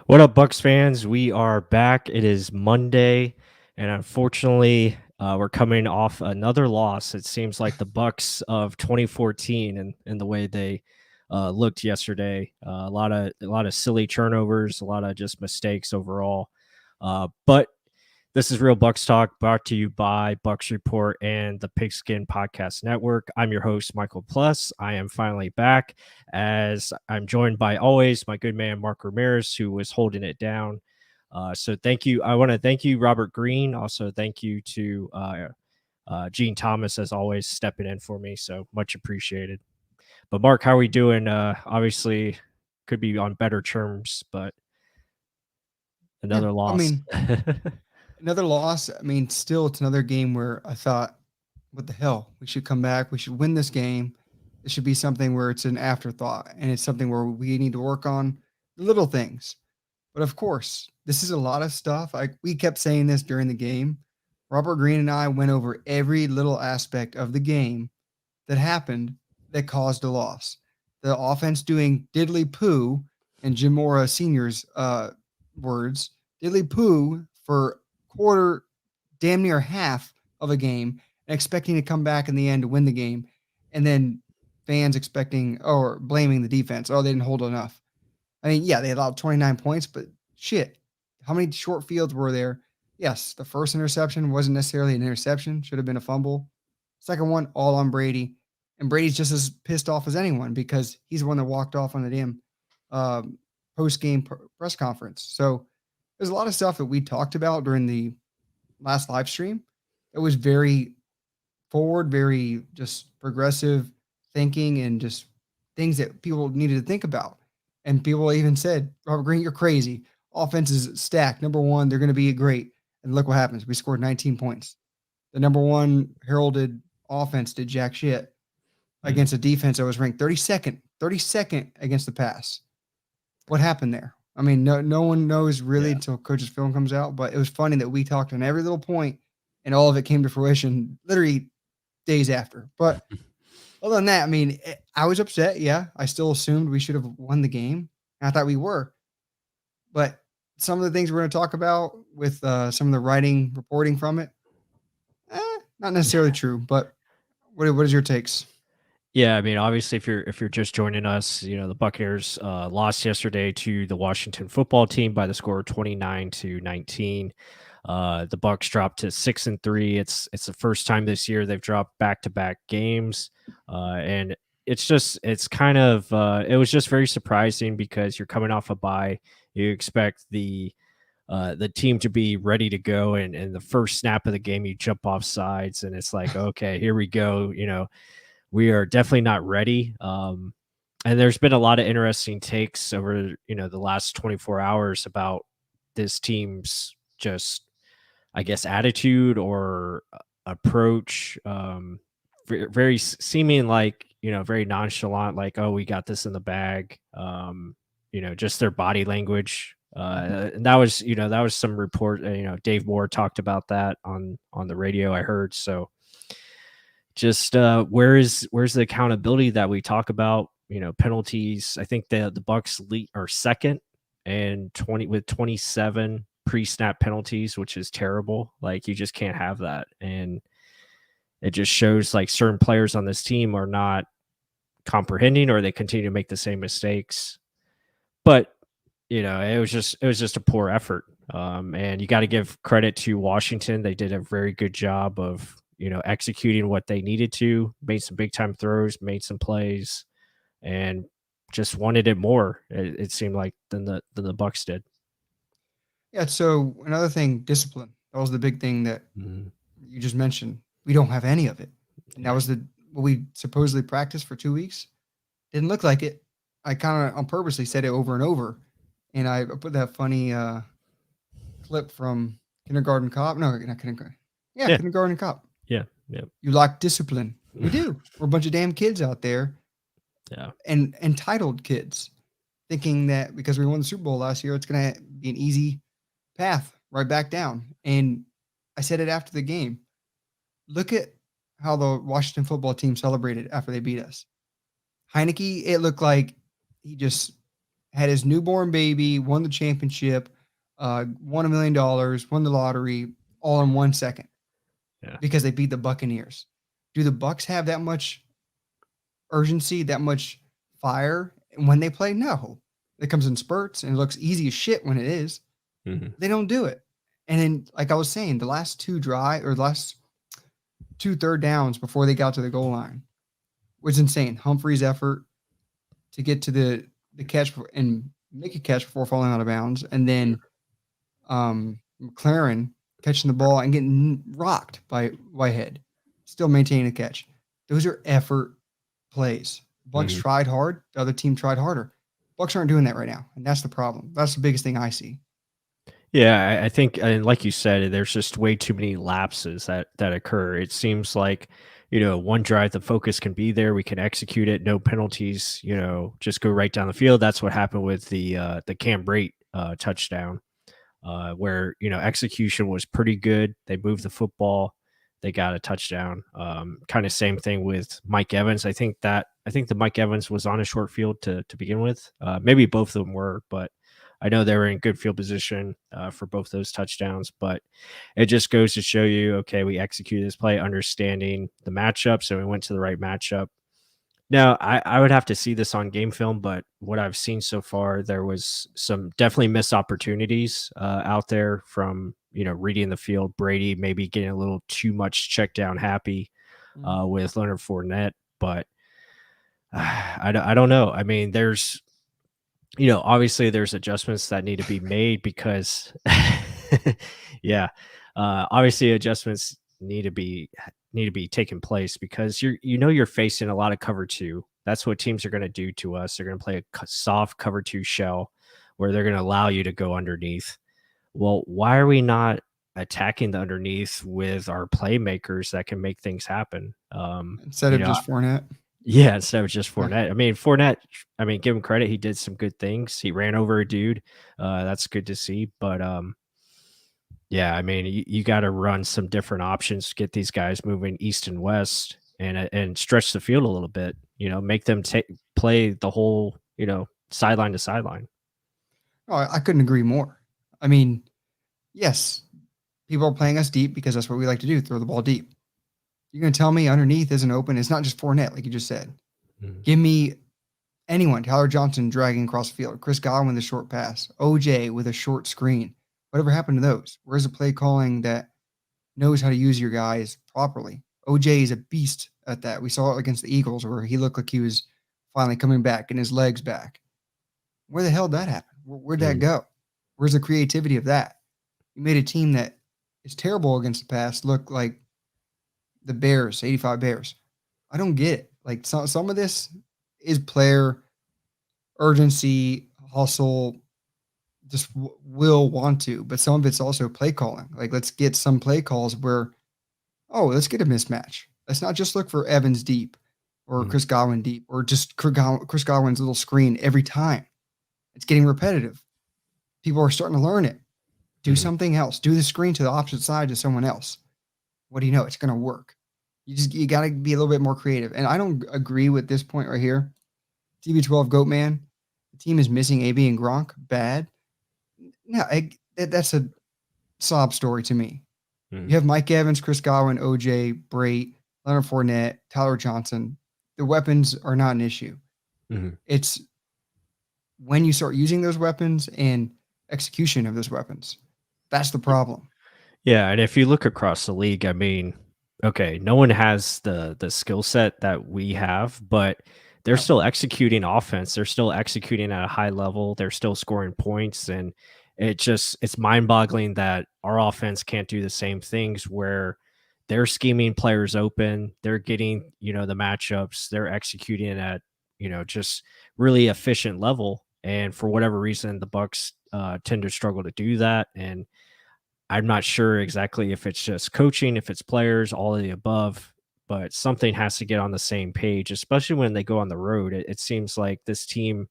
What up, Bucks fans? We are back. It is Monday, and unfortunately, we're coming off another loss. It seems like the Bucks of 2014 and the way they looked yesterday. A lot of silly turnovers, a lot of just mistakes overall. But this is Real Bucks Talk, brought to you by Bucks Report and the Pigskin Podcast Network. I'm your host, Michael Plus. I am finally back, as I'm joined by always my good man, Mark Ramirez, who was holding it down. So thank you. I want to thank you, Robert Green. Also, thank you to Gene Thomas, as always, stepping in for me. So much appreciated. But Mark, how are we doing? Obviously, could be on better terms, but Yeah, another I loss. mean, another loss. I mean, still, it's another game where I thought, what the hell? We should come back. We should win this game. It should be something where it's an afterthought and it's something where we need to work on the little things. But of course, this is a lot of stuff. We kept saying this during the game. Robert Green and I went over every little aspect of the game that happened that caused a loss. The offense doing diddly poo, and Jim Mora Sr.'s words, diddly poo for quarter, damn near half of a game, and expecting to come back in the end to win the game. And then fans expecting or blaming the defense. Oh, they didn't hold enough. I mean, yeah, they allowed 29 points, but shit, how many short fields were there? Yes, the first interception wasn't necessarily an interception, should have been a fumble. Second one, all on Brady. And Brady's just as pissed off as anyone because he's the one that walked off on the damn post game press conference. So there's a lot of stuff that we talked about during the last live stream. It was very forward, very just progressive thinking and just things that people needed to think about. And people even said, Robert Green, you're crazy. Offense is stacked. Number one, they're going to be great. And look what happens. We scored 19 points. The number one heralded offense did jack shit Mhm. against a defense that was ranked 32nd against the pass. What happened there? I mean, no one knows really Yeah. until coach's film comes out, but it was funny that we talked on every little point and all of it came to fruition literally days after. But other than that, I mean, I was upset. Yeah, I still assumed we should have won the game. I thought we were, but some of the things we're going to talk about with some of the writing, reporting from it, not necessarily true. But what is your takes? Yeah, I mean, obviously, if you're just joining us, the Buccaneers lost yesterday to the Washington football team by the score of 29-19. The Bucs dropped to 6-3. It's the first time this year they've dropped back to back games, and it's kind of it was just very surprising because you're coming off a bye. You expect the team to be ready to go, and the first snap of the game you jump off sides, and it's like, okay, here we go. We are definitely not ready. And there's been a lot of interesting takes over, the last 24 hours about this team's just, I guess, attitude or approach. Very seeming like, very nonchalant, like, oh, we got this in the bag. Just their body language. And that was some report. Dave Moore talked about that on the radio, I heard. So just where's the accountability that we talk about? Penalties. I think the Bucks are second and 27 pre-snap penalties, which is terrible. Like, you just can't have that, and it just shows like certain players on this team are not comprehending, or they continue to make the same mistakes. But it was just a poor effort. And you got to give credit to Washington. They did a very good job of executing what they needed to. Made some big time throws, made some plays, and just wanted it more. It seemed like than the Bucks did. Yeah. So another thing, discipline. That was the big thing that Mhm. you just mentioned. We don't have any of it, and that Yeah. was the what we supposedly practiced for 2 weeks. Didn't look like it. I kind of on purposely said it over and over, and I put that funny clip from Kindergarten Cop. No, not Kindergarten. Yeah, Yeah. Kindergarten Cop. Yeah. Yeah. You lack discipline. We do. We're a bunch of damn kids out there Yeah. and entitled kids thinking that because we won the Super Bowl last year, it's going to be an easy path right back down. And I said it after the game. Look at how the Washington football team celebrated after they beat us. Heineke, it looked like he just had his newborn baby, won the championship, won $1 million, won the lottery, all in 1 second Yeah. because they beat the Buccaneers. Do the Bucs have that much urgency, that much fire when they play? No. It comes in spurts and it looks easy as shit when it is. Hmm. They don't do it. And then, like I was saying, the last two third downs before they got to the goal line was insane. Humphrey's effort to get to the catch and make a catch before falling out of bounds, and then McLaren catching the ball and getting rocked by Whitehead, still maintaining a catch. Those are effort plays. Bucks Hmm. tried hard. The other team tried harder. Bucks aren't doing that right now, and that's the problem. That's the biggest thing I see. Yeah, I think, and like you said, there's just way too many lapses that occur. It seems like, one drive, the focus can be there, we can execute it, no penalties, just go right down the field. That's what happened with the Cam Brate touchdown, where execution was pretty good. They moved the football, they got a touchdown. Kind of same thing with Mike Evans. I think the Mike Evans was on a short field to begin with. Maybe both of them were, but I know they were in good field position for both those touchdowns. But it just goes to show you, okay, we executed this play, understanding the matchup, so we went to the right matchup. Now, I would have to see this on game film, but what I've seen so far, there was some definitely missed opportunities out there from reading the field. Brady maybe getting a little too much check down happy with Leonard Fournette, but I don't know. I mean, there's obviously there's adjustments that need to be made because, yeah, obviously adjustments need to be taking place because you're facing a lot of cover two. That's what teams are going to do to us. They're going to play a soft cover two shell where they're going to allow you to go underneath. Well, why are we not attacking the underneath with our playmakers that can make things happen? Instead of just Fournette. Yeah, instead of just Yeah. Fournette. I mean, Fournette, give him credit. He did some good things. He ran over a dude. That's good to see. But yeah, I mean, you got to run some different options, get these guys moving east and west, and stretch the field a little bit. Make them play the whole sideline to sideline. Oh, I couldn't agree more. I mean, yes, people are playing us deep because that's what we like to do, throw the ball deep. You're going to tell me underneath isn't open? It's not just Fournette, like you just said. Mhm. Give me anyone, Tyler Johnson dragging across the field, Chris Godwin with a short pass, OJ with a short screen. Whatever happened to those? Where's the play calling that knows how to use your guys properly? OJ is a beast at that. We saw it against the Eagles where he looked like he was finally coming back and his legs back. Where the hell did that happen? Where'd that Mhm. go? Where's the creativity of that? You made a team that is terrible against the pass look like the Bears, 85 Bears. I don't get it. Like some of this is player urgency, hustle, just will want to, but some of it's also play calling. Like let's get some play calls where, oh, let's get a mismatch. Let's not just look for Evans deep or Mhm. Chris Godwin deep or just Chris Godwin's little screen every time. It's getting repetitive. People are starting to learn it. Do Mhm. something else. Do the screen to the opposite side to someone else. What do you know? It's going to work. You got to be a little bit more creative. And I don't agree with this point right here. TB12 Goat Man, the team is missing AB and Gronk. Bad. No, that's a sob story to me. You Mhm. have Mike Evans, Chris Godwin, OJ, Brait, Leonard Fournette, Tyler Johnson. The weapons are not an issue. Mhm. It's when you start using those weapons and execution of those weapons. That's the problem. Yeah, and if you look across the league, okay, no one has the skill set that we have, but they're No. still executing offense. They're still executing at a high level. They're still scoring points, and it's mind-boggling that our offense can't do the same things where they're scheming players open, they're getting, the matchups, they're executing at, just really efficient level. And for whatever reason, the Bucks tend to struggle to do that. And I'm not sure exactly if it's just coaching, if it's players, all of the above, but something has to get on the same page, especially when they go on the road. It seems like this team,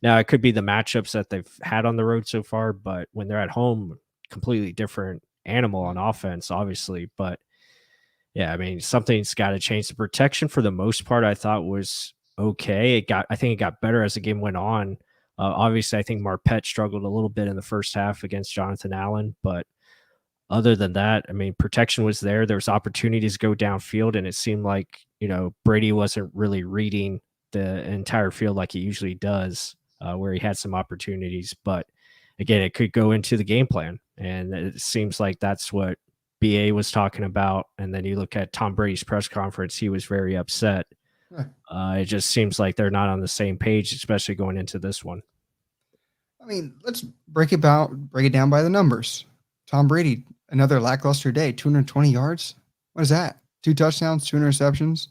now it could be the matchups that they've had on the road so far, but when they're at home, completely different animal on Yeah. offense, obviously. But yeah, something's got to change. The protection for the most part, I thought was okay. I think it got better as the game went on. Obviously, I think Marpet struggled a little bit in the first half against Jonathan Allen, but other than that, I mean, protection was there. There was opportunities to go downfield, and it seemed like, Brady wasn't really reading the entire field like he usually does, where he had some opportunities. But again, it could go into the game plan, and it seems like that's what BA was talking about. And then you look at Tom Brady's press conference; he was very upset. Huh. It just seems like they're not on the same page, especially going into this one. I mean, let's break it down by the numbers. Tom Brady, another lackluster day, 220 yards. What is that? 2 touchdowns, 2 interceptions.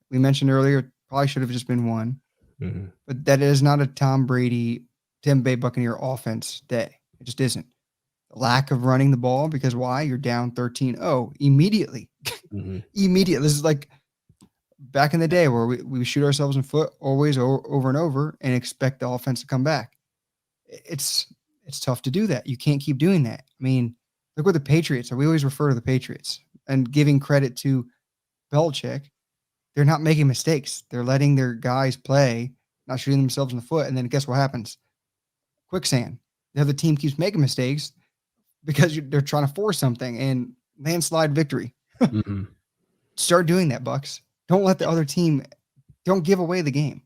We mentioned earlier, probably should have just been one, Mhm. but that is not a Tom Brady, Tampa Bay Buccaneer offense day. It just isn't. The lack of running the ball, because why? You're down 13-0 immediately. Mhm. Immediately. This is like back in the day where we shoot ourselves in the foot always over and over and expect the offense to come back. It's it's tough to do that. You can't keep doing that. I mean, look what the Patriots are. We always refer to the Patriots and giving credit to Belichick. They're not making mistakes. They're letting their guys play, not shooting themselves in the foot. And then guess what happens? Quicksand. The other team keeps making mistakes because they're trying to force something and landslide victory. Mhm. Start doing that, Bucks. Don't let the other team. Don't give away the game.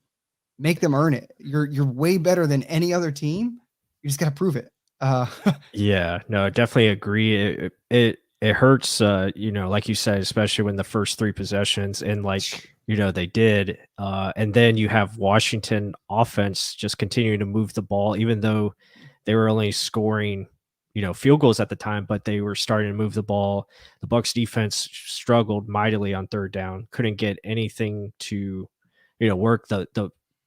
Make them earn it. You're way better than any other team. You just got to prove it. Uh, Yeah, no, I definitely agree. It hurts, like you said, especially when the first three possessions and like they did, and then you have Washington offense just continuing to move the ball, even though they were only scoring, field goals at the time, but they were starting to move the ball. The Bucks defense struggled mightily on third down, couldn't get anything to, work.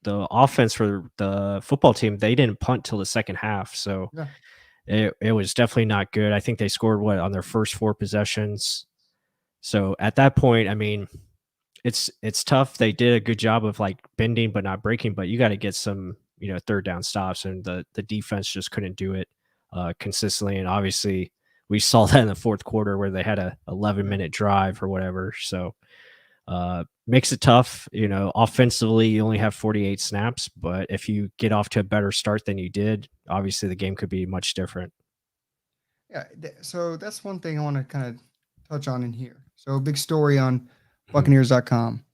The offense for the football team, they didn't punt till the second half, so yeah. it was definitely not good. I think they scored what on their first 4 possessions. So at that point, I mean, it's tough. They did a good job of like bending but not breaking, but you got to get some, third down stops, and the defense just couldn't do it consistently. And obviously, we saw that in the fourth quarter where they had a 11-minute drive or whatever. So makes it tough. Offensively, you only have 48 snaps, but if you get off to a better start than you did, obviously the game could be much different. Yeah. So that's one thing I want to kind of touch on in here. So a big story on Mhm. Buccaneers.com.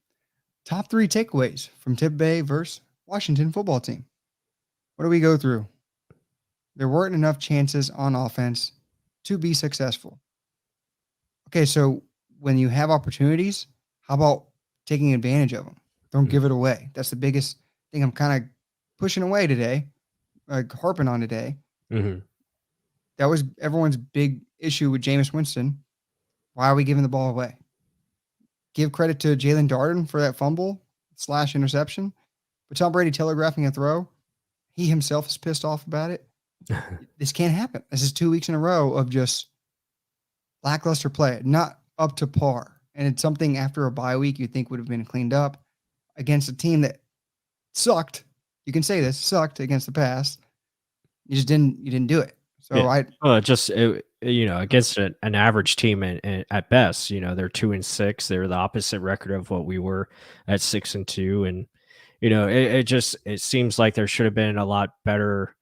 Top three takeaways from Tampa Bay versus Washington football team. What do we go through? There weren't enough chances on offense to be successful. Okay, so when you have opportunities, how about taking advantage of them? Don't Mhm. give it away. That's the biggest thing I'm kind of pushing away today, harping on today. Mhm. That was everyone's big issue with Jameis Winston. Why are we giving the ball away? Give credit to Jalen Darden for that fumble slash interception, but Tom Brady telegraphing a throw. He himself is pissed off about it. This can't happen. This is 2 weeks in a row of just lackluster play, not up to par. And it's something after a bye week you think would have been cleaned up against a team that sucked. You can say this sucked against the pass. You just didn't. You didn't do it. So Yeah. I Just against an average team, and at best, they're 2-6. They're the opposite record of what we were at 6-2, and it seems like there should have been a lot better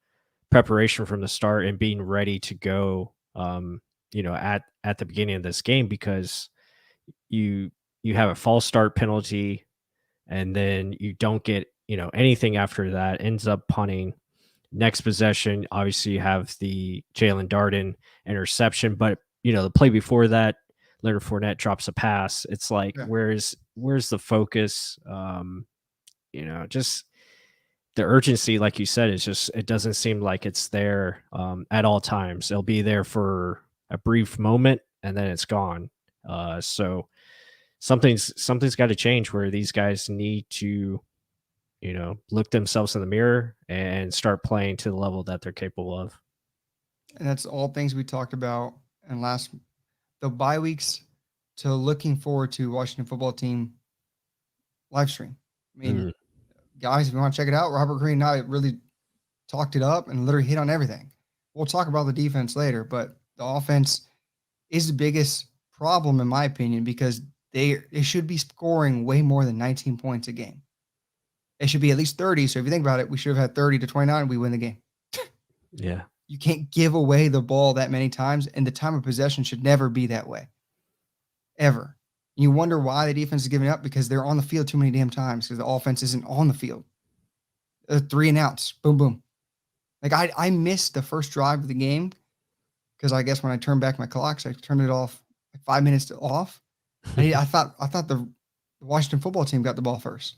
preparation from the start and being ready to go. At the beginning of this game, because you you have a false start penalty, and then you don't get anything after that. Ends up punting. Next possession, obviously, you have the Jalen Darden interception, but the play before that, Leonard Fournette drops a pass. It's like, yeah, where's the focus? Just the urgency, like you said, is just it doesn't seem like it's there at all times. It'll be there for a brief moment, and then it's gone. So something's got to change where these guys need to look themselves in the mirror and start playing to the level that they're capable of. and that's all things we talked about. And last the bye weeks to looking forward to Washington football team live stream. I mean, Mm, guys, if you want to check it out, Robert Green and I really talked it up and literally hit on everything. We'll talk about the defense later, but the offense is the biggest problem in my opinion because they should be scoring way more than 19 points a game. It should be at least 30. So if you think about it, we should have had 30 to 29. We win the game. Yeah. You can't give away the ball that many times, and the time of possession should never be that way, ever. You wonder why the defense is giving up because they're on the field too many damn times because the offense isn't on the field. 3 and outs, boom, boom. Like I missed the first drive of the game because I guess when I turned back my clocks, I turned it off like 5 minutes off. I thought the Washington football team got the ball first,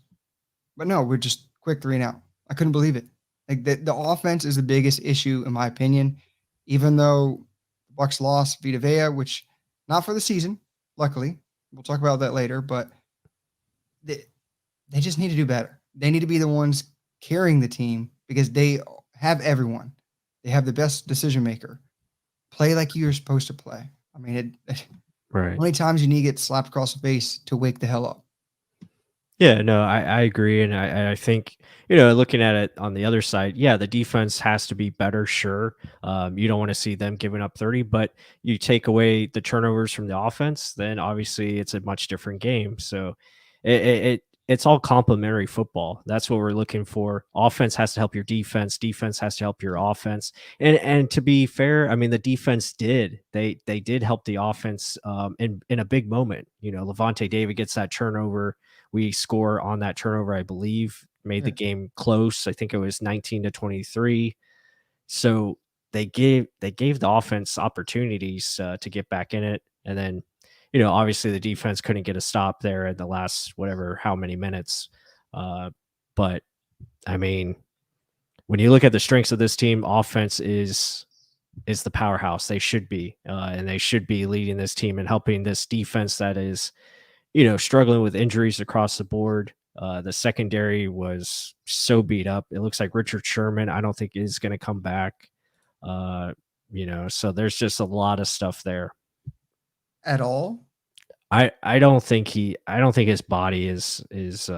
but no, we're just quick 3 and out. I couldn't believe it. Like the offense is the biggest issue in my opinion. Even though the Bucs lost Vita Vea, which not for the season, luckily. We'll talk about that later, but they, they just need to do better. They need to be the ones carrying the team because they have everyone. They have the best decision maker. Play like you're supposed to play. I mean, Right. how many times you need to get slapped across the face to wake the hell up? Yeah, no, I agree, and I think, looking at it on the other side, yeah, the defense has to be better, sure. You don't want to see them giving up 30, but you take away the turnovers from the offense, then obviously it's a much different game. So it's all complementary football. That's what we're looking for. Offense has to help your defense. Defense has to help your offense. And to be fair, I mean the defense did. They did help the offense in a big moment. Levante David gets that turnover. We score on that turnover, I believe, made the Yeah. game close. I think it was 19-23. So they gave the offense opportunities to get back in it, and then obviously the defense couldn't get a stop there in the last whatever how many minutes. But I mean, when you look at the strengths of this team, offense is the powerhouse. They should be, and they should be leading this team and helping this defense that is struggling with injuries across the board. The secondary was so beat up. It looks like Richard Sherman, I don't think is going to come back. Uh, so there's just a lot of stuff there. At all? I don't think his body is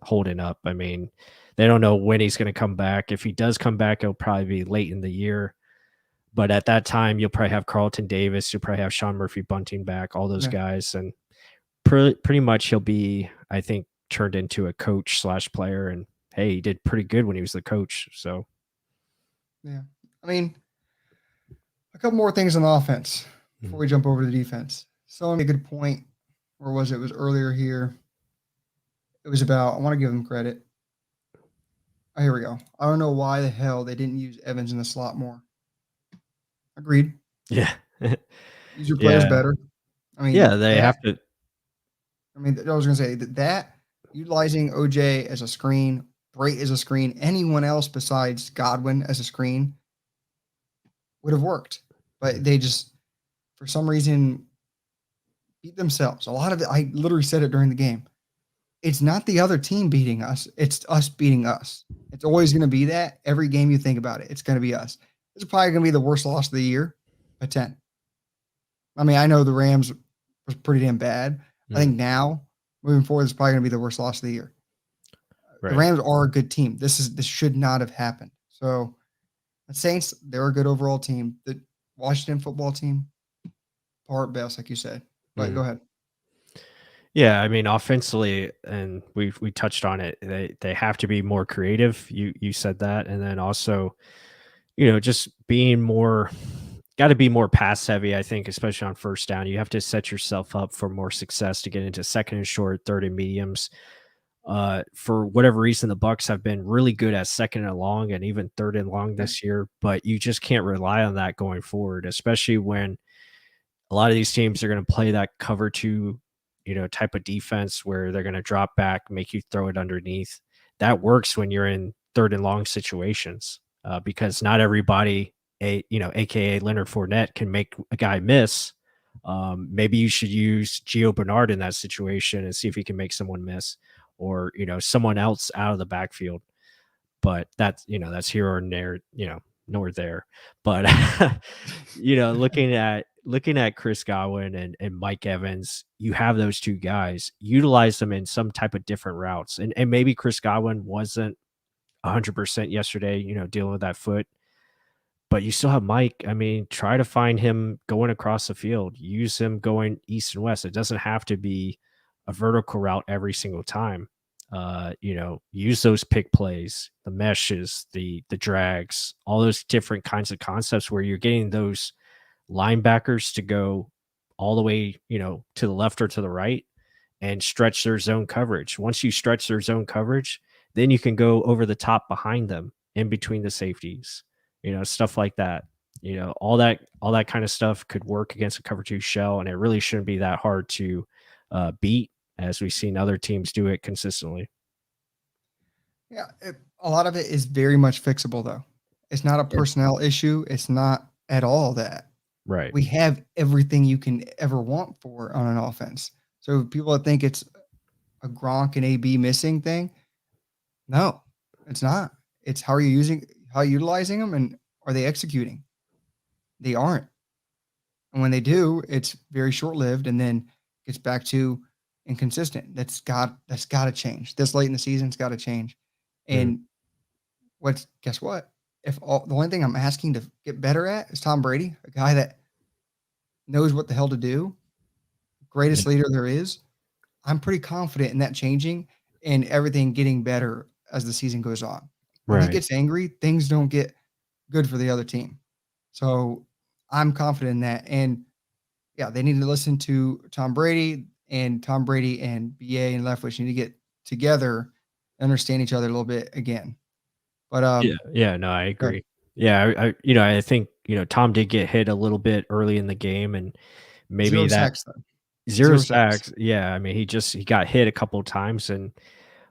holding up. I mean, they don't know when he's going to come back. If he does come back, it'll probably be late in the year. But at that time, you'll probably have Carlton Davis. You'll probably have Sean Murphy Bunting back, all those Yeah. guys, and pretty much he'll be, I think, turned into a coach slash player. And hey, he did pretty good when he was the coach. So Yeah. I mean, a couple more things on offense before we jump over to the defense. So a good point. Or was it? It was earlier here. It was about, I want to give them credit. Oh, here we go. I don't know why the hell they didn't use Evans in the slot more. Agreed. yeah, Use your players yeah, better. I mean, yeah. They have to. I was going to say that utilizing OJ as a screen, Brait as a screen, anyone else besides Godwin as a screen would have worked. But they just, for some reason, beat themselves. A lot of it, I literally said it during the game. It's not the other team beating us. It's us beating us. It's always going to be that. Every game you think about it, it's going to be us. It's probably going to be the worst loss of the year by 10. I mean, I know the Rams was pretty damn bad. I think now, moving forward, it's probably going to be the worst loss of the year. Right. The Rams are a good team. This should not have happened. So the Saints, they're a good overall team. The Washington football team, part best, like you said. But go ahead. Yeah, I mean, offensively, and we touched on it. They have to be more creative. You said that, and then also, just being more, got to be more pass heavy. I think, especially on first down, you have to set yourself up for more success to get into second and short, third and mediums. For whatever reason, the Bucs have been really good at second and long, and even third and long this year. But you just can't rely on that going forward, especially when a lot of these teams are going to play that cover two, type of defense where they're going to drop back, make you throw it underneath. That works when you're in third and long situations because not everybody, AKA Leonard Fournette, can make a guy miss. Maybe you should use Gio Bernard in that situation and see if he can make someone miss, or someone else out of the backfield. But that's here or there, nor there. But looking at Chris Godwin and Mike Evans, you have those two guys. Utilize them in some type of different routes. And maybe Chris Godwin wasn't 100% yesterday, dealing with that foot. But you still have Mike. I mean, try to find him going across the field. Use him going east and west. It doesn't have to be a vertical route every single time. use those pick plays, the meshes, the drags, all those different kinds of concepts where you're getting those linebackers to go all the way, to the left or to the right and stretch their zone coverage. Once you stretch their zone coverage, then you can go over the top behind them in between the safeties, stuff like that. All that kind of stuff could work against a cover two shell, and it really shouldn't be that hard to beat, as we've seen other teams do it consistently. Yeah, a lot of it is very much fixable, though. It's not a Yeah. personnel issue. It's not at all that. Right. We have everything you can ever want for on an offense. So people that think it's a Gronk and AB missing thing, no, it's not. It's how are you utilizing them, and are they executing? They aren't. And when they do, it's very short lived and then gets back to inconsistent. That's got to change. This late in the season, it's got to change. Mhm. And guess what? The only thing I'm asking to get better at is Tom Brady, a guy that knows what the hell to do, Yeah. greatest leader there is. I'm pretty confident in that changing and everything getting better as the season goes on. When he Right. gets angry, things don't get good for the other team. So I'm confident in that. And yeah, they need to listen to Tom Brady, and Tom Brady and BA and Leftwich need to get together, understand each other a little bit again. But Yeah. Yeah. No, I good. agree. Yeah. I think, Tom did get hit a little bit early in the game, and maybe Zero that sacks though. 0 Zero sacks. sacks. Yeah. I mean, he got hit a couple of times, and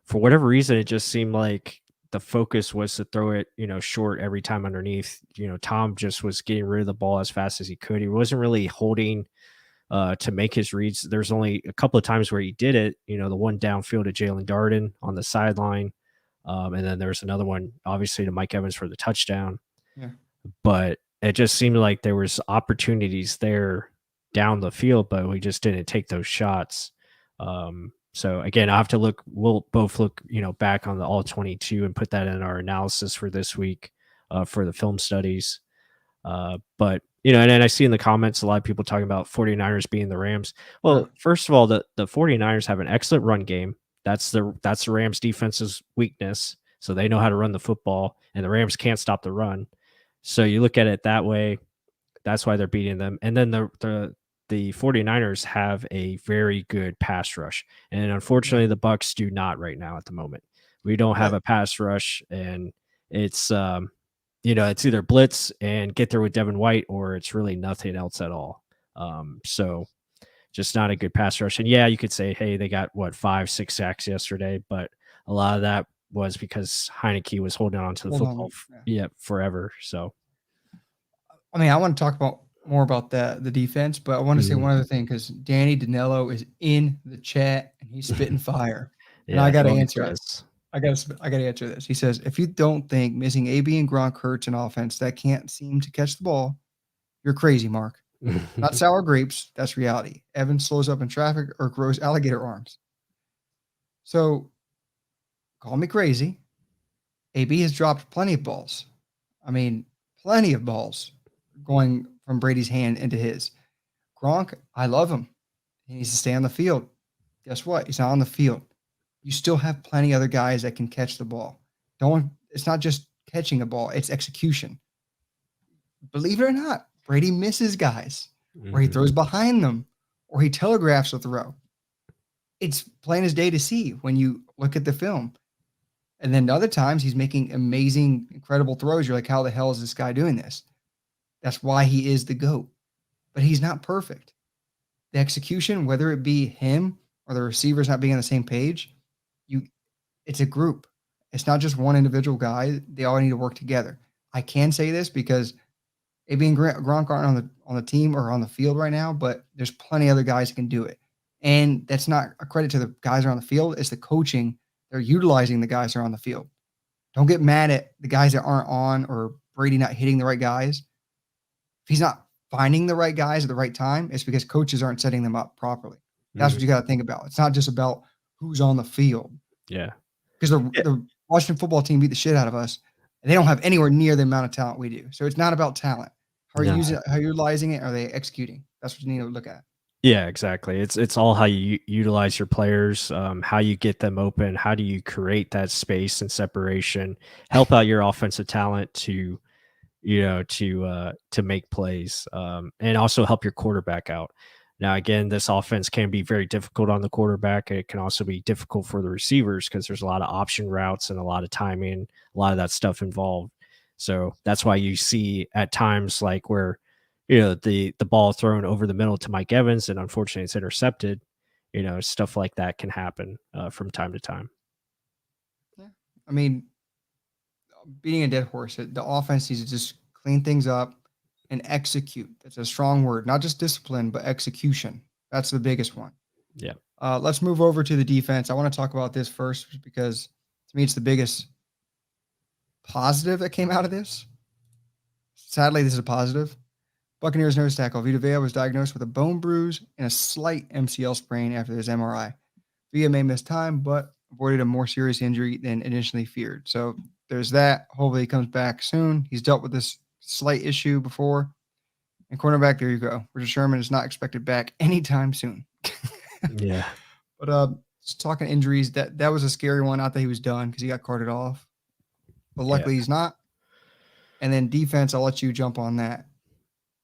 for whatever reason, it just seemed like the focus was to throw it, short every time underneath. Tom just was getting rid of the ball as fast as he could. He wasn't really holding to make his reads. There's only a couple of times where he did it, the one downfield to Jalen Darden on the sideline. And then there's another one, obviously, to Mike Evans for the touchdown. Yeah. But it just seemed like there was opportunities there down the field, but we just didn't take those shots. So again, I have to look. We'll both look, back on the all 22 and put that in our analysis for this week for the film studies. But and then I see in the comments a lot of people talking about 49ers being the Rams. Well, Sure. first of all, the 49ers have an excellent run game. That's the Rams defense's weakness. So they know how to run the football, and the Rams can't stop the run. So you look at it that way, that's why they're beating them. And then the 49ers have a very good pass rush. And Yeah. unfortunately the Bucs do not right now at the moment. We don't have But a pass rush, and it's it's either blitz and get there with Devin White, or it's really nothing else at all. So just not a good pass rush. And yeah, you could say, hey, they got what 5-6 sacks yesterday, but a lot of that was because Heineke was holding on to the hold football, on. Yeah. forever. So I mean, I want to talk about more about the defense, but I want to say mhm. one other thing because Danny Danello is in the chat and he's spitting fire, and I Yeah, got he to always answer it. does. I got to answer this. He says, if you don't think missing AB and Gronk hurts an offense that can't seem to catch the ball, you're crazy, Mark. Not sour grapes. That's reality. Evans slows up in traffic or grows alligator arms. So call me crazy. AB has dropped plenty of balls. I mean, plenty of balls going from Brady's hand into his. Gronk, I love him. He needs to stay on the field. Guess what? He's not on the field. You still have plenty other guys that can catch the ball. Don't. It's not just catching a ball; it's execution. Believe it or not, Brady misses guys, or he Mhm. throws behind them, or he telegraphs a throw. It's plain as day to see when you look at the film. And then other times he's making amazing, incredible throws. You're like, how the hell is this guy doing this? That's why he is the GOAT. But he's not perfect. The execution, whether it be him or the receivers not being on the same page, you it's a group. It's not just one individual guy. They all need to work together. I can say this because AB and Gronk aren't on the team or on the field right now, but there's plenty of other guys that can do it. And that's not a credit to the guys that are on the field. It's the coaching. They're utilizing the guys that are on the field. Don't get mad at the guys that aren't on or Brady not hitting the right guys. If he's not finding the right guys at the right time, it's because coaches aren't setting them up properly. That's Mhm. what you got to think about. It's not just about who's on the field Yeah. because Yeah. the Washington football team beat the shit out of us, and they don't have anywhere near the amount of talent we do. So it's not about talent. How are you No. using? How are you utilizing it? Are they executing? That's what you need to look at. Yeah, exactly. It's all how you utilize your players, how you get them open, how do you create that space and separation, help out your offensive talent to to make plays, and also help your quarterback out. Now, again, this offense can be very difficult on the quarterback. It can also be difficult for the receivers because there's a lot of option routes and a lot of timing, a lot of that stuff involved. So that's why you see at times like where the ball thrown over the middle to Mike Evans and unfortunately it's intercepted. Stuff like that can happen from time to time. Yeah. I mean, beating a dead horse, the offense needs to just clean things up and execute. That's a strong word, not just discipline, but execution. That's the biggest one. Yeah. Let's move over to the defense. I want to talk about this first because to me, it's the biggest positive that came out of this. Sadly, this is a positive. Buccaneers nose tackle Vita Vea was diagnosed with a bone bruise and a slight MCL sprain after his MRI. Vea may miss time, but avoided a more serious injury than initially feared. So there's that. Hopefully, he comes back soon. He's dealt with this slight issue before. And cornerback, there you go. Richard Sherman is not expected back anytime soon. Yeah. But just talking injuries, that was a scary one. Not that he was done because he got carted off, but Yeah. luckily he's not. And then defense, I'll let you jump on that.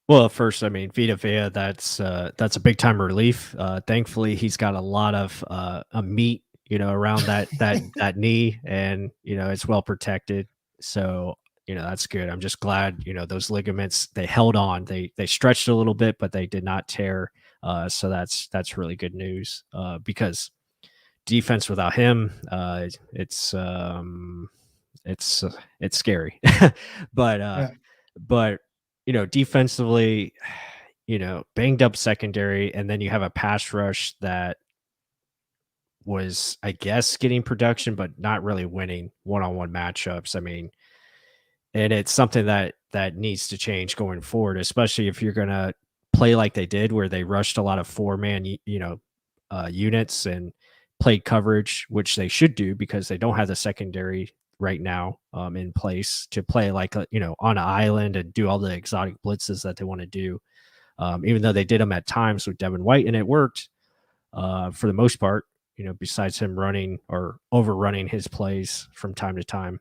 Well, first, I mean, Vita Vea, that's a big time relief. Thankfully, he's got a lot of a meat, around that knee, and it's well protected. So that's good. I'm just glad those ligaments they held on. They stretched a little bit, but they did not tear. So that's really good news. Because defense without him, it's it's scary. but Yeah. but defensively, banged up secondary, and then you have a pass rush that was, I guess, getting production, but not really winning one-on-one matchups. I mean, and it's something that needs to change going forward, especially if you're gonna play like they did, where they rushed a lot of four-man, units and played coverage, which they should do because they don't have the secondary right now in place to play like on an island and do all the exotic blitzes that they want to do. Even though they did them at times with Devin White and it worked for the most part, besides him running or overrunning his plays from time to time.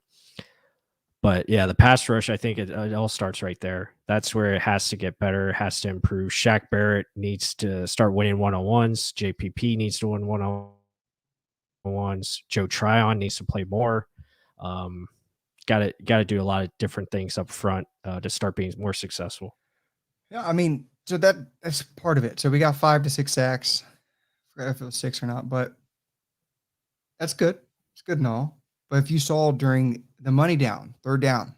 But yeah, the pass rush, I think it all starts right there. That's where it has to get better, it has to improve. Shaq Barrett needs to start winning one-on-ones. JPP needs to win one-on-ones. Joe Tryon needs to play more. Got to do a lot of different things up front to start being more successful. Yeah, I mean, so that's part of it. So we got 5 to 6 sacks. I forgot if it was 6 or not, but that's good. It's good and all. But if you saw during the money down, third down,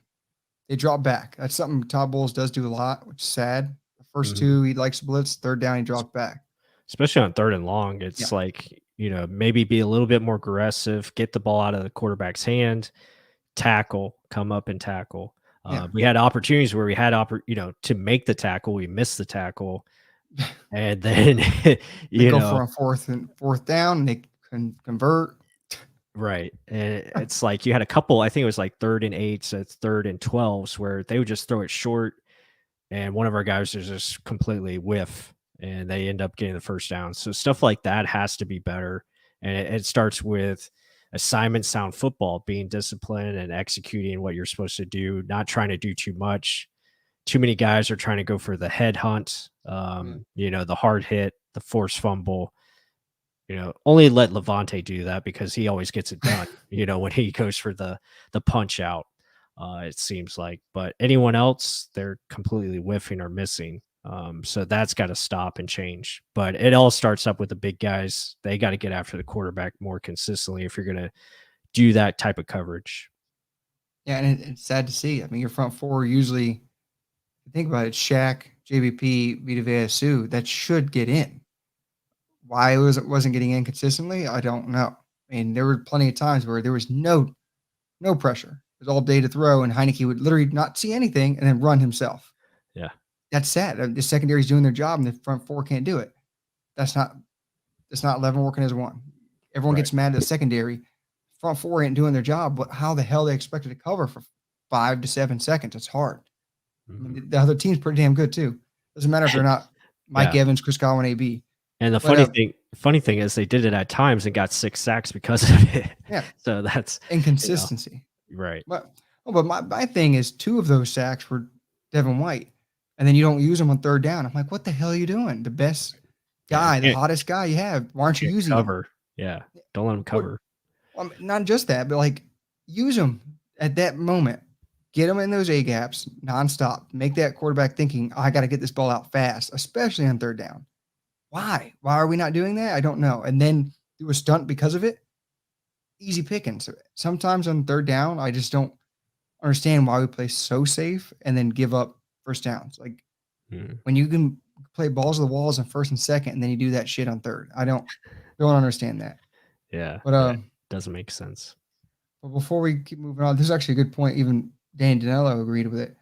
they drop back. That's something Todd Bowles does do a lot, which is sad. The first Mhm. two, he likes to blitz. Third down, he drops back. Especially on third and long, Yeah. it's like, maybe be a little bit more aggressive, get the ball out of the quarterback's hand, tackle, come up and tackle. Yeah. We had opportunities where we had to make the tackle, we missed the tackle, and then They you go know for a fourth down, and they can convert. right, and it's like you had a couple, I think it was like 3rd and 8s, it's 3rd and 12s where they would just throw it short, and one of our guys is just completely whiff, and they end up getting the first down. So stuff like that has to be better, and it starts with assignment sound football, being disciplined and executing what you're supposed to do, not trying to do too much. Too many guys are trying to go for the head hunt, Yeah. the hard hit, the forced fumble. Only let Levante do that because he always gets it done. When he goes for the punch out, it seems like. But anyone else, they're completely whiffing or missing. So that's got to stop and change. But it all starts up with the big guys. They got to get after the quarterback more consistently if you're going to do that type of coverage. Yeah, and it's sad to see. I mean, your front four usually, think about it, Shaq, JVP, Vita Vea, Sue, that should get in. Why it wasn't getting in consistently, I don't know. I mean, there were plenty of times where there was no pressure. It was all day to throw, and Heineke would literally not see anything and then run himself. Yeah. That's sad. The secondary's doing their job, and the front four can't do it. That's not 11 working as one. Everyone Right. gets mad at the secondary. Front four ain't doing their job, but how the hell they expected to cover for 5 to 7 seconds? It's hard. I Mhm. mean, the other team's pretty damn good too. Doesn't matter if they're not Mike Yeah. Evans, Chris Godwin, AB. And the But funny thing is they did it at times and got 6 sacks because of it. yeah, So that's, you know, inconsistency. right. But but my thing is 2 of those sacks were Devin White, and then you don't use him on 3rd down. I'm like, "What the hell are you doing? The best Yeah, you guy, the hottest guy you have, why aren't you can't using him?" cover. Yeah, don't let them What cover. not just that, but, like, use him at that moment. Get him in those A gaps nonstop. Make that quarterback thinking, "I gotta get this ball out fast," especially on 3rd down. Why? Why are we not doing that? I don't know. And then do a stunt because of it? Easy pickings. Sometimes on 3rd down, I just don't understand why we play so safe and then give up first downs. Like Mm, when you can play balls to the walls on 1st and 2nd, and then you do that shit on 3rd. I don't understand that. yeah, But yeah, doesn't make sense. but before we keep moving on, this is actually a good point. Even Danny Danello agreed with it.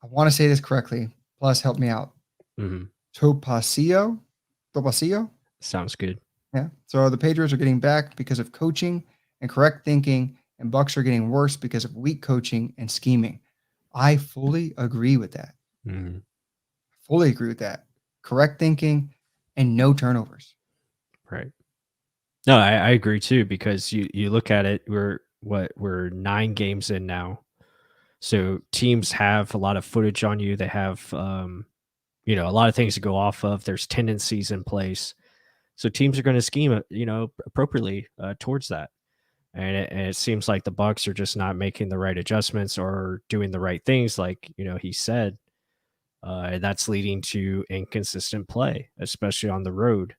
I want to say this correctly. Plus, help me out. Mhm. Topacio, Topacio. Sounds good. Yeah. So the Patriots are getting back because of coaching and correct thinking, and Bucks are getting worse because of weak coaching and scheming. I fully agree with that. Mhm. Fully agree with that. Correct thinking and no turnovers. Right. No, I agree too because you look at it, we're 9 games in now. So teams have a lot of footage on you. They have, a lot of things to go off of. There's tendencies in place. So teams are going to scheme, appropriately towards that. And it seems like the Bucks are just not making the right adjustments or doing the right things, like he said, and that's leading to inconsistent play, especially on the road.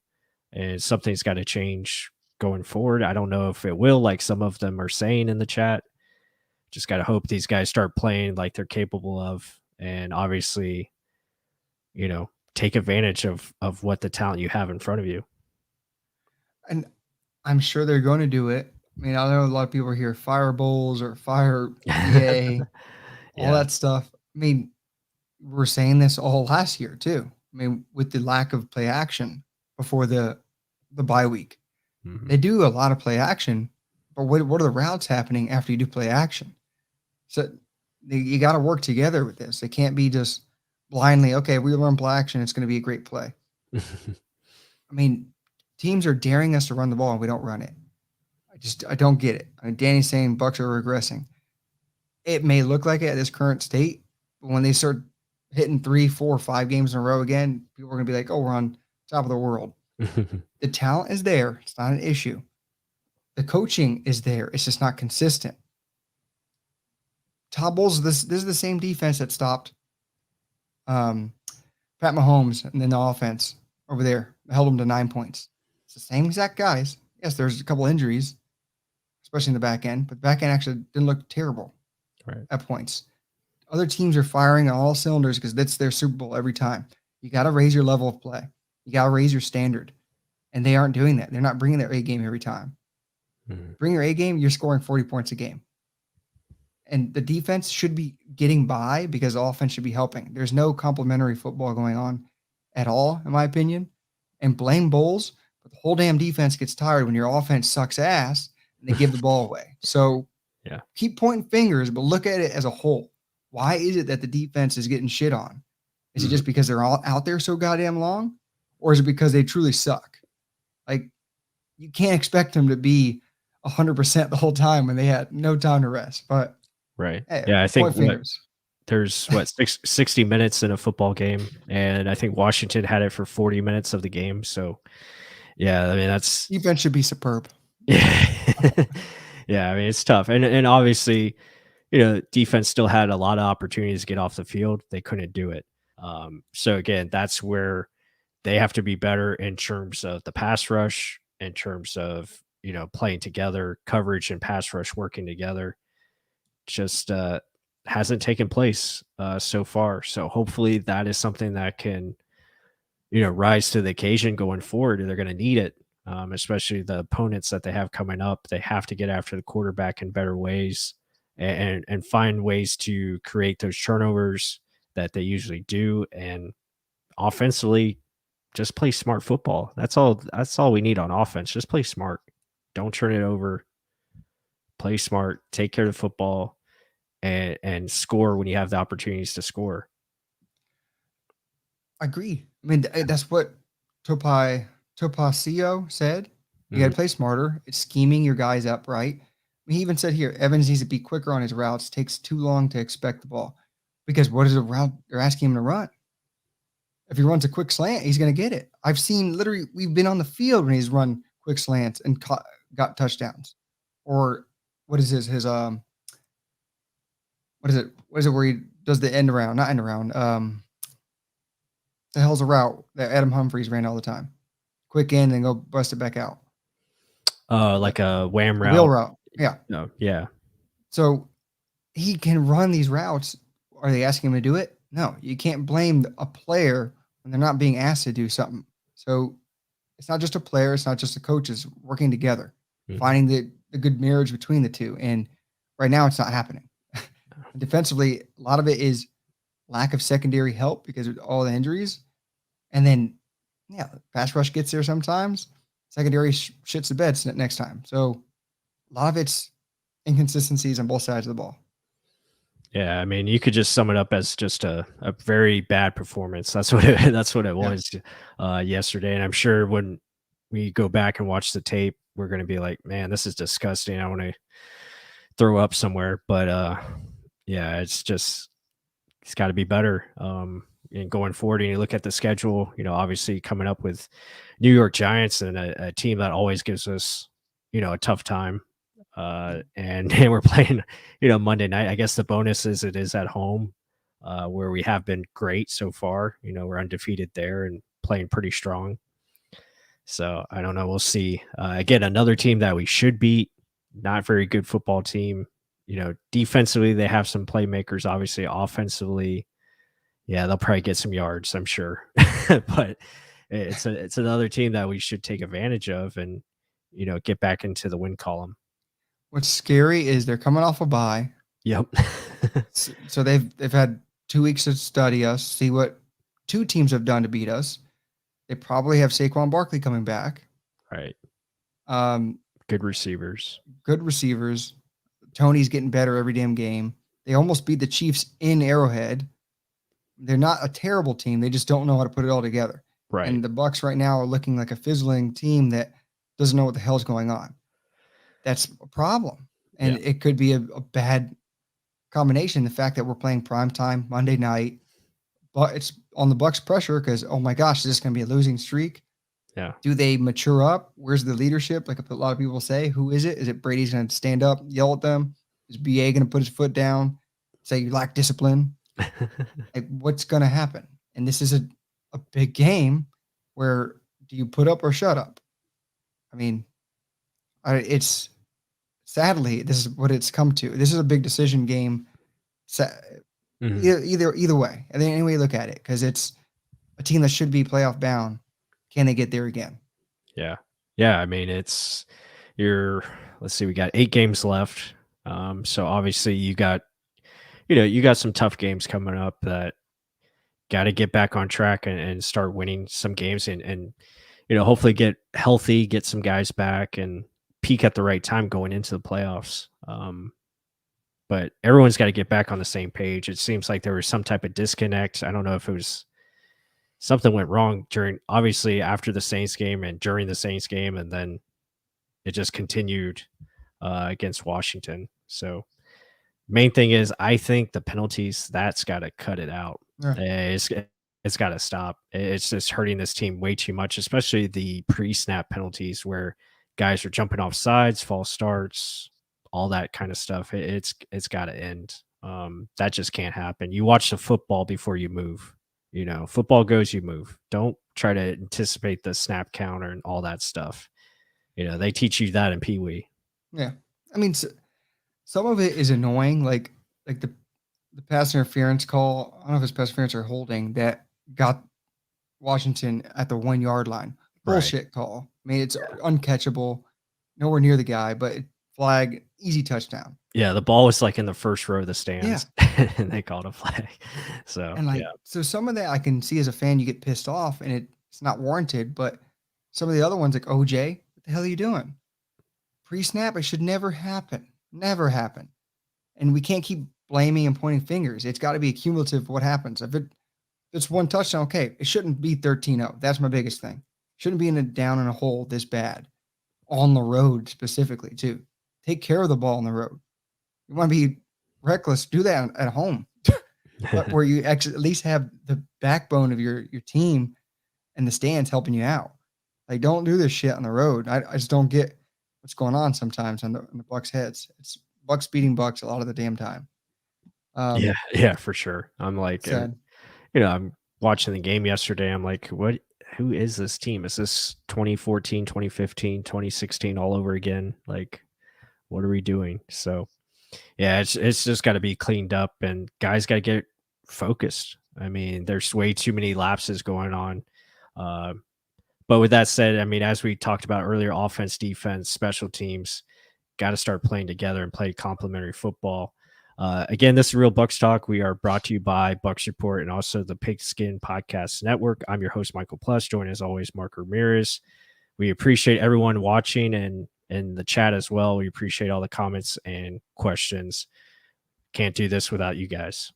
And something's got to change going forward. I don't know if it will, like some of them are saying in the chat. Just got to hope these guys start playing like they're capable of, and obviously, take advantage of what the talent you have in front of you. And I'm sure they're going to do it. I mean, I know a lot of people are here fire bowls or fire EA, all Yeah. that stuff. I mean, we're saying this all last year too. I mean, with the lack of play action before the bye week. Hmm. They do a lot of play action, but what are the routes happening after you do play action? So you got to work together with this. It can't be just blindly, okay, we run play action, it's going to be a great play. I mean, teams are daring us to run the ball and we don't run it. I don't get it. I mean, Danny's saying Bucks are regressing. It may look like it at this current state, but when they start hitting 3, 4, 5 games in a row again, people are going to be like, oh, we're on top of the world. The talent is there. It's not an issue. The coaching is there. It's just not consistent. Todd Bowles, this is the same defense that stopped um, Pat Mahomes and then the offense over there held them to 9 points. It's the same exact guys. Yes, there's a couple injuries, especially in the back end, but the back end actually didn't look terrible Right. at points. Other teams are firing on all cylinders because that's their Super Bowl every time. You got to raise your level of play. You got to raise your standard. And they aren't doing that. They're not bringing their A game every time. Mhm. Bring your A game, you're scoring 40 points a game. And the defense should be getting by because the offense should be helping. There's no complementary football going on at all, in my opinion. And blame Bowles, but the whole damn defense gets tired when your offense sucks ass and they give the ball away. So Yeah. keep pointing fingers, but look at it as a whole. Why is it that the defense is getting shit on? Is it Mhm. just because they're all out there so goddamn long? Or is it because they truly suck? Like, you can't expect them to be 100% the whole time when they had no time to rest. But Right. hey, Yeah, I think point fingers. there's 60 minutes in a football game, and I think Washington had it for 40 minutes of the game. So yeah, I mean that's Defense should be superb. yeah. Yeah, I mean it's tough. And obviously, defense still had a lot of opportunities to get off the field. They couldn't do it. So again, that's where they have to be better in terms of the pass rush, in terms of, playing together, coverage and pass rush working together. Just hasn't taken place so far. So hopefully that is something that can, rise to the occasion going forward. They're going to need it, especially the opponents that they have coming up. They have to get after the quarterback in better ways and find ways to create those turnovers that they usually do. And offensively, just play smart football. That's all. That's all we need on offense. Just play smart. Don't turn it over. Play smart. Take care of the football and score when you have the opportunities to score. I agree. I mean, that's what Topai Topacio said, you got Mhm. to play smarter. It's scheming your guys up, right? He even said here, Evans needs to be quicker on his routes. Takes too long to expect the ball. Because what is a route they're asking him to run? If he runs a quick slant, he's going to get it. I've seen literally, we've been on the field when he's run quick slants and got touchdowns. Or what is what is it? What is it where he does the end around? Not end around. The hell's a route that Adam Humphries ran all the time? Quick in and go bust it back out. Like a wham The wheel route. route. Yeah. No, yeah, So he can run these routes. Are they asking him to do it? No. You can't blame a player when they're not being asked to do something. So it's not just a player, it's not just the coaches working together, mhm, finding the good marriage between the two. And right now it's not happening. And defensively, a lot of it is lack of secondary help because of all the injuries. And then, yeah, pass rush gets there sometimes. Secondary shits the bed next time. So a lot of it's inconsistencies on both sides of the ball. yeah. I mean, you could just sum it up as just a very bad performance. That's what it that's what it Yeah. was yesterday. And I'm sure when we go back and watch the tape, we're gonna be like, man, this is disgusting. I want to throw up somewhere. But yeah, it's got to be better. And going forward, and you look at the schedule, obviously coming up with New York Giants and a team that always gives us, a tough time. And, and we're playing, Monday night. I guess the bonus is it is at home, where we have been great so far. We're undefeated there and playing pretty strong. So I don't know. We'll see. Again, another team that we should beat. Not very good football team. Defensively, they have some playmakers. Obviously, offensively, yeah, they'll probably get some yards, I'm sure. But it's another team that we should take advantage of and get back into the win column. What's scary is they're coming off a bye. Yep. So they've had 2 weeks to study us, see what two teams have done to beat us. They probably have Saquon Barkley coming back. Right. Um, Good receivers. good receivers. Tony's getting better every damn game. They almost beat the Chiefs in Arrowhead. They're not a terrible team. They just don't know how to put it all together. Right. And the Bucs right now are looking like a fizzling team that doesn't know what the hell's going on. That's a problem. Yeah. And it could be a bad combination. The fact that we're playing prime time Monday night, but it's on the Bucs pressure because, oh my gosh, is this going to be a losing streak? Yeah. Do they mature up? Where's the leadership? Like a lot of people say, who is it? Is it Brady's going to stand up, yell at them? Is BA going to put his foot down, say you lack discipline? Like, what's going to happen? And this is a big game where do you put up or shut up? I mean, it's sadly, this is what it's come to. This is a big decision game. Mhm. Either way, and then any way you look at it, because it's a team that should be playoff bound. Can they get there again? Yeah. Yeah. I mean, let's see, we got 8 games left. So obviously you got some tough games coming up that got to get back on track and start winning some games and hopefully get healthy, get some guys back and peak at the right time going into the playoffs. But everyone's got to get back on the same page. It seems like there was some type of disconnect. I don't know if it was something went wrong during obviously after the Saints game and during the Saints game, and then it just continued against Washington. So main thing is I think the penalties that's got to cut it out. Yeah. It's got to stop. It's just hurting this team way too much, especially the pre-snap penalties where guys are jumping off sides, false starts, all that kind of stuff. It's got to end. That just can't happen. You watch the football before you move. Football goes, you move. Don't try to anticipate the snap counter and all that stuff. They teach you that in Pee Wee. Yeah. I mean, some of it is annoying, like the pass interference call. I don't know if it's pass interference or holding that got Washington at the 1 yard line. Right. Bullshit call. I mean, it's uncatchable, nowhere near the guy, but flag, easy touchdown. Yeah, the ball was like in the first row of the Yeah. stands, and they called a flag. So And yeah, so some of that I can see as a fan, you get pissed off and it's not warranted. But some of the other ones, like OJ, what the hell are you doing? Pre snap, it should never happen. Never happen. And we can't keep blaming and pointing fingers. It's got to be cumulative what happens. If it's one touchdown, okay, it shouldn't be 13-0. That's my biggest thing. Shouldn't be down in a hole this bad on the road specifically too. Take care of the ball on the road. You want to be reckless, do that at home, but where you actually at least have the backbone of your team and the stands helping you out. Like, don't do this shit on the road. I just don't get what's going on sometimes on the Bucks heads. It's Bucks beating Bucks a lot of the damn time. Yeah, yeah, for sure. I'm like, Sad. I'm watching the game yesterday. I'm like, what? Who is this team? Is this 2014, 2015, 2016 all over again? Like, what are we doing? So, yeah, it's just got to be cleaned up, and guys got to get focused. I mean, there's way too many lapses going on. Uh, but with that said, I mean, as we talked about earlier, offense, defense, special teams got to start playing together and play complementary football. Again, this is Real Bucks Talk. We are brought to you by Bucks Report and also the Pigskin Podcast Network. I'm your host, Michael Plus. Joining as always, Mark Ramirez. We appreciate everyone watching and in the chat as well. We appreciate all the comments and questions. Can't do this without you guys.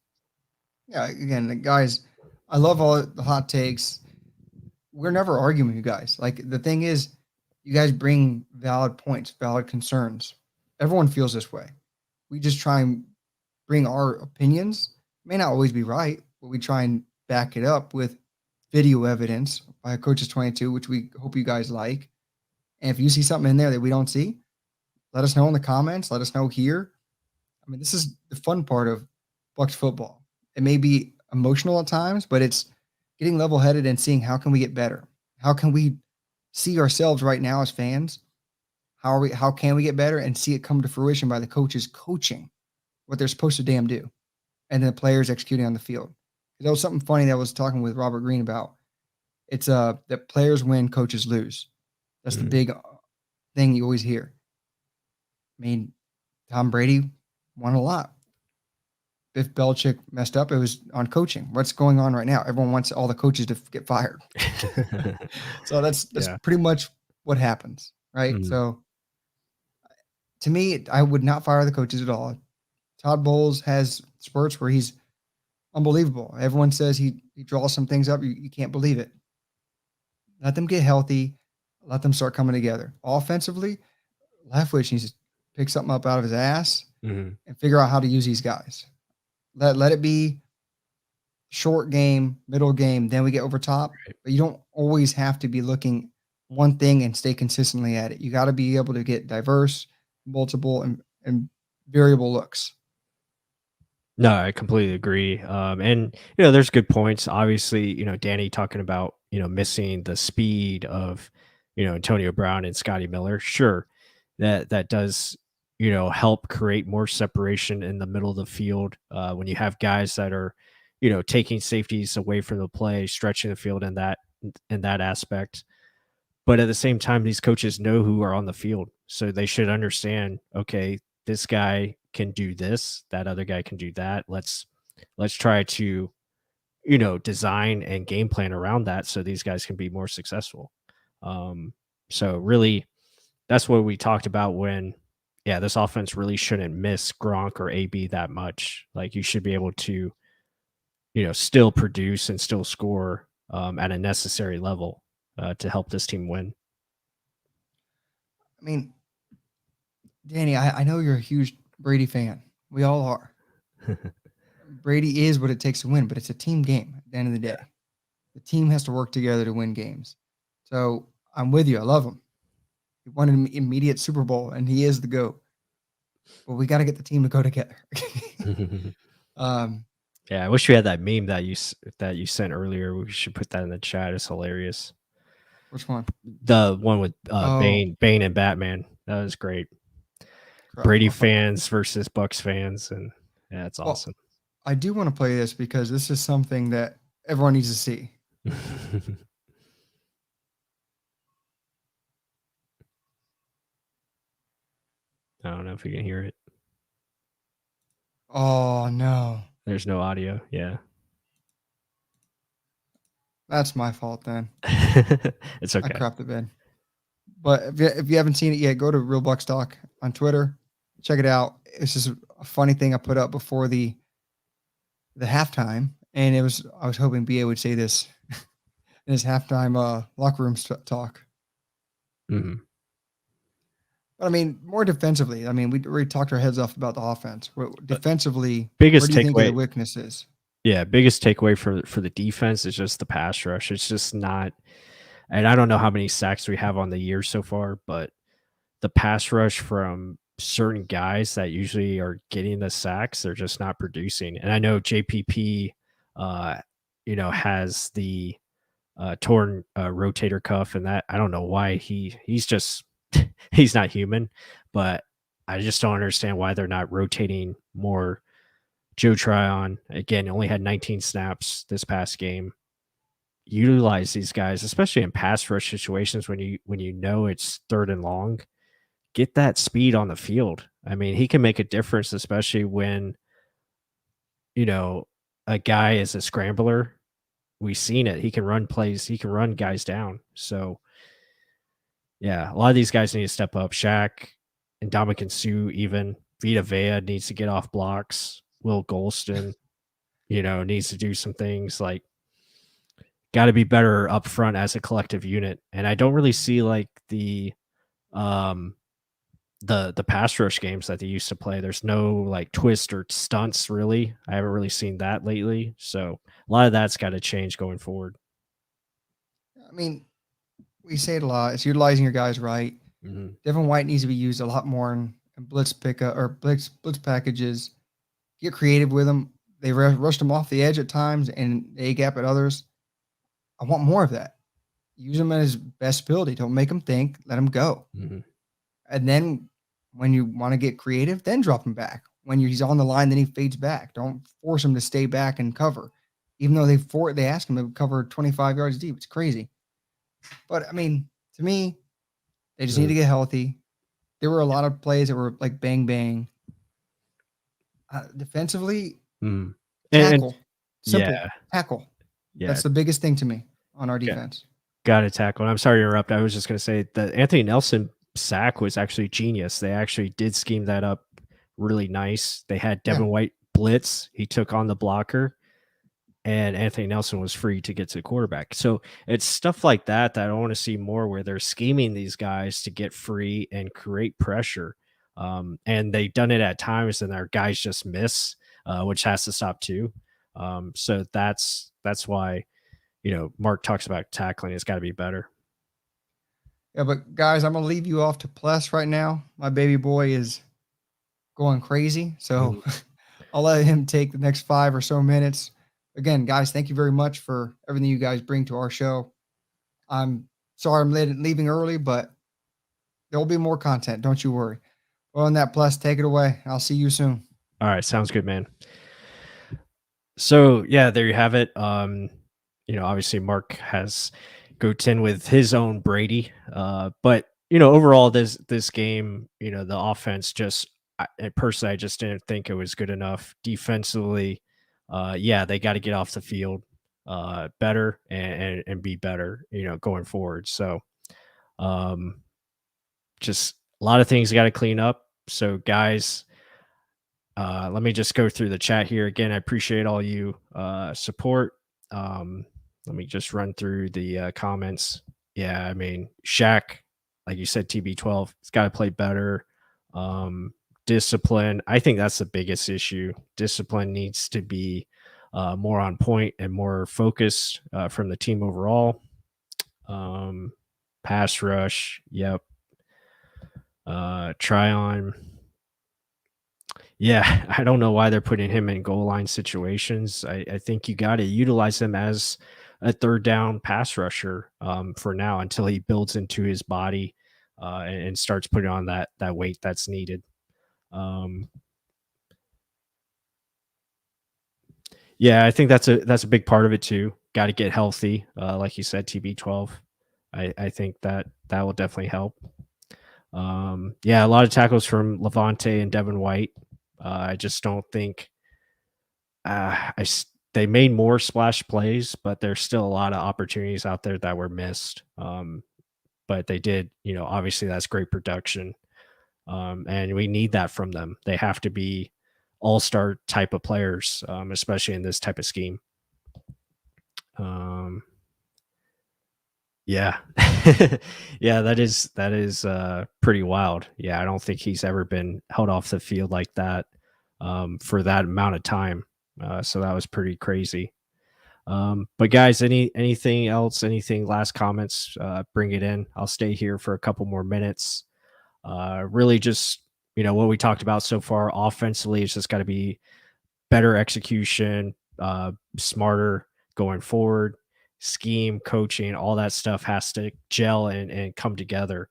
Yeah, again, guys, I love all the hot takes. We're never arguing with you guys. Like, the thing is, you guys bring valid points, valid concerns. Everyone feels this way. We just try and bring our opinions. May not always be right, but we try and back it up with video evidence by Coaches 22, which we hope you guys like. And if you see something in there that we don't see, let us know in the comments. Let us know here. I mean, this is the fun part of Bucks football. It may be emotional at times, but it's getting level-headed and seeing how can we get better. How can we see ourselves right now as fans? How can we get better and see it come to fruition by the coaches coaching what they're supposed to damn do, and then the players executing on the field. That was something funny that I was talking with Robert Green about. It's that players win, coaches lose. That's the big thing you always hear. I mean, Tom Brady won a lot. If Belichick messed up, it was on coaching. What's going on right now? Everyone wants all the coaches to get fired. So that's pretty much what happens, right? So to me, I would not fire the coaches at all. Todd Bowles has spurts where he's unbelievable. Everyone says he draws some things up. You can't believe it. Let them get healthy. Let them start coming together. Offensively, Leftwich needs to pick something up out of his ass and figure out how to use these guys. Let it be short game, middle game, then we get over top. Right. But you don't always have to be looking one thing and stay consistently at it. You got to be able to get diverse, multiple, and variable looks. No, I completely agree. And there's good points. Obviously, Danny talking about missing the speed of Antonio Brown and Scotty Miller. Sure, that does help create more separation in the middle of the field when you have guys that are taking safeties away from the play, stretching the field in that aspect. But at the same time, these coaches know who are on the field, so they should understand. Okay, this guy can do this, that other guy can do that. Let's try to design and game plan around that so these guys can be more successful. So really, that's what we talked about when this offense really shouldn't miss Gronk or AB that much. Like, you should be able to still produce and still score at a necessary level to help this team win. I mean, Danny, I know you're a huge Brady fan. We all are. Brady is what it takes to win, but it's a team game at the end of the day. Yeah. The team has to work together to win games. So I'm with you. I love him. He won an immediate Super Bowl, and he is the GOAT. But we got to get the team to go together. Yeah, I wish we had that meme that you sent earlier. We should put that in the chat. It's hilarious. Which one? The one with Bane and Batman. That was great. Brady fans versus Bucks fans, and yeah, it's awesome. I do want to play this because this is something that everyone needs to see. I don't know if you can hear it. Oh, no. There's no audio. Yeah. That's my fault then. It's okay. I crapped the bed. But if you haven't seen it yet, go to Real Bucks Talk on Twitter. Check it out. It's just a funny thing I put up before the halftime. And I was hoping BA would say this in his halftime locker room talk. Mhm. But I mean, more defensively. I mean, we already talked our heads off about the offense. But Defensively, where biggest do you think are the takeaway weaknesses? Yeah, biggest takeaway for the defense is just the pass rush. It's just not, and I don't know how many sacks we have on the year so far, but the pass rush from certain guys that usually are getting the sacks, they're just not producing. And I know JPP, uh, has the torn rotator cuff, and that I don't know why he's just he's not human, but I just don't understand why they're not rotating more. Joe Tryon again only had 19 snaps this past game. Utilize these guys, especially in pass rush situations when you know it's third and long. Get that speed on the field. I mean, he can make a difference, especially when you know a guy is a scrambler. We've seen it. He can run plays. He can run guys down. So yeah, a lot of these guys need to step up. Shaq and Dominican Sue, even Vita Vea needs to get off blocks. Will Golston, needs to do some things like got to be better up front as a collective unit. And I don't really see like um the pass rush games that they used to play. There's no like twist or stunts really. I haven't really seen that lately. So a lot of that's got to change going forward. I mean, we say it a lot. It's utilizing your guys right. Hmm. Devin White needs to be used a lot more in blitz pickup or blitz packages. Get creative with them. They rushed him off the edge at times and A gap at others. I want more of that. Use him at his best ability. Don't make him think. Let him go. Hmm. And then when you want to get creative, then drop him back. When he's on the line, then he fades back. Don't force him to stay back and cover. Even though they ask him to cover 25 yards deep. It's crazy. But I mean, to me, they just need Hmm. to get healthy. There were a lot of plays that were like bang bang. Defensively, Hmm. And tackle. Simple yeah, tackle. yeah, That's the biggest thing to me on our yeah, defense. got to tackle. And I'm sorry to interrupt. I was just going to say the Anthony Nelson sack was actually genius. They actually did scheme that up really nice. They had Yeah. Devin White blitz. He took on the blocker and Anthony Nelson was free to get to the quarterback. So it's stuff like that I want to see more where they're scheming these guys to get free and create pressure. And they've done it at times, and their guys just miss, which has to stop too. So that's why Mark talks about tackling. It's got to be better. Yeah, but guys, I'm gonna leave you off to Pless right now. My baby boy is going crazy, so Mhm. I'll let him take the next 5 or so minutes. Again, guys, thank you very much for everything you guys bring to our show. I'm sorry I'm leaving early, but there will be more content. Don't you worry. Well, on that, Pless, take it away. I'll see you soon. All right, sounds good, man. So yeah, there you have it. Obviously Mark has go 10 with his own Brady. But overall this game, the offense just personally I just didn't think it was good enough defensively. Yeah, they got to get off the field better and be better, going forward. So um just a lot of things got to clean up. So guys, let me just go through the chat here again. I appreciate all you support. Let me just run through the comments. Yeah, I mean, Shaq, like you said, TB12, it's got to play better. Discipline, I think that's the biggest issue. Discipline needs to be more on point and more focused from the team overall. Um, Pass rush, yep. Try on. Yeah, I don't know why they're putting him in goal line situations. I think you got to utilize him as a third down pass rusher for now until he builds into his body and starts putting on that weight that's needed. Um, yeah, I think that's a big part of it too. Got to get healthy, like you said, TB12. I think that will definitely help. Yeah, a lot of tackles from Levante and Devin White. I just don't think they made more splash plays, but there's still a lot of opportunities out there that were missed. But they did, obviously that's great production, and we need that from them. They have to be all-star type of players, especially in this type of scheme. Um, Yeah. Yeah, that is pretty wild. Yeah, I don't think he's ever been held off the field like that for that amount of time. So that was pretty crazy. But guys, anything else? Anything last comments? Bring it in. I'll stay here for a couple more minutes. Really, just what we talked about so far. Offensively, it's just got to be better execution, smarter going forward. Scheme, coaching, all that stuff has to gel and come together.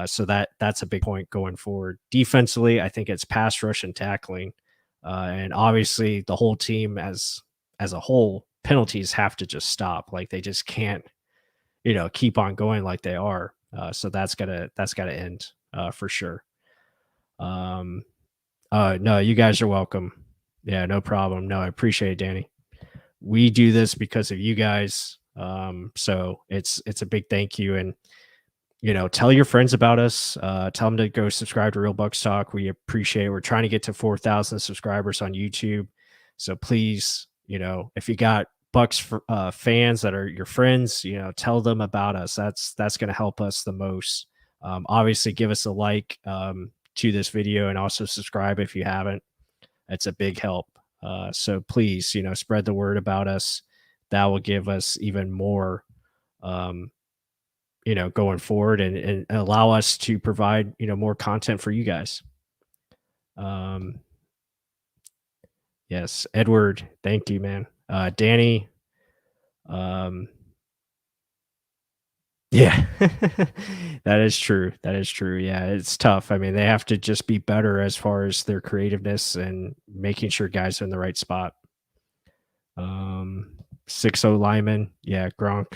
So that's a big point going forward. Defensively, I think it's pass rush and tackling, and obviously the whole team as a whole. Penalties have to just stop. Like they just can't, keep on going like they are. So that's gotta end for sure. Um, no, you guys are welcome. Yeah, no problem. No, I appreciate it, Danny. We do this because of you guys. So it's a big thank you, and tell your friends about us. Tell them to go subscribe to Real Bucks Talk. We appreciate it. We're trying to get to 4,000 subscribers on YouTube. So please, if you got Bucks fans that are your friends, tell them about us. That's going to help us the most. Obviously, give us a like to this video and also subscribe if you haven't. It's a big help. So please, spread the word about us. That will give us even more. Um, going forward and allow us to provide, more content for you guys. Um, yes, Edward, thank you, man. Danny, um, yeah, that is true. That is true. Yeah, it's tough. I mean, they have to just be better as far as their creativeness and making sure guys are in the right spot. 6-0 lineman, yeah, Gronk.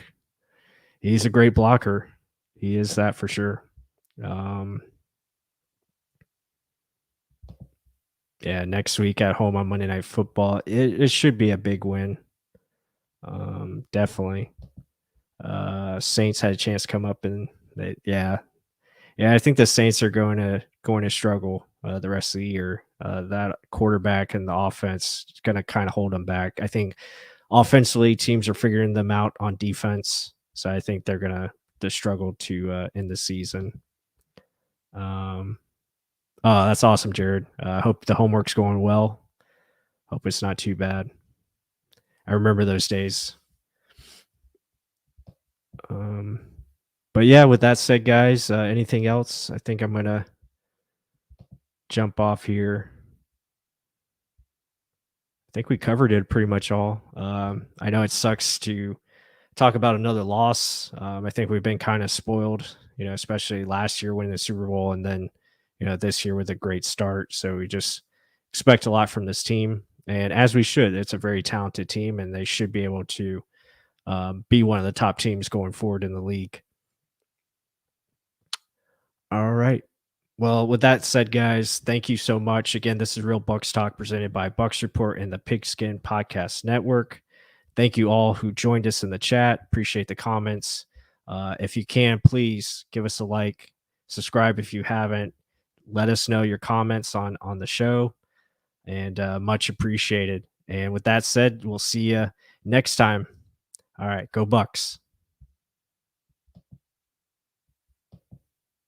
He's a great blocker. He is that for sure. Um, Yeah, next week at home on Monday Night Football, it should be a big win. Definitely. Saints had a chance to come up and yeah. I think the Saints are going to struggle the rest of the year. That quarterback and the offense is going to kind of hold them back. I think offensively, teams are figuring them out on defense, so I think they're going to struggle to end the season. Oh, that's awesome, Jared. I hope the homework's going well. Hope it's not too bad. I remember those days. Um, but yeah, with that said, guys, anything else? I think I'm gonna jump off here. I think we covered it pretty much all. I know it sucks to talk about another loss. I think we've been kind of spoiled, especially last year winning the Super Bowl, and then this year with a great start. So we just expect a lot from this team, and as we should. It's a very talented team, and they should be able to be one of the top teams going forward in the league. All right. Well, with that said, guys, thank you so much. Again, this is Real Bucks Talk presented by Bucks Report and the Pigskin Podcast Network. Thank you all who joined us in the chat. Appreciate the comments. If you can, please give us a like, subscribe if you haven't. Let us know your comments on the show, and much appreciated. And with that said, we'll see you next time. All right, go Bucks.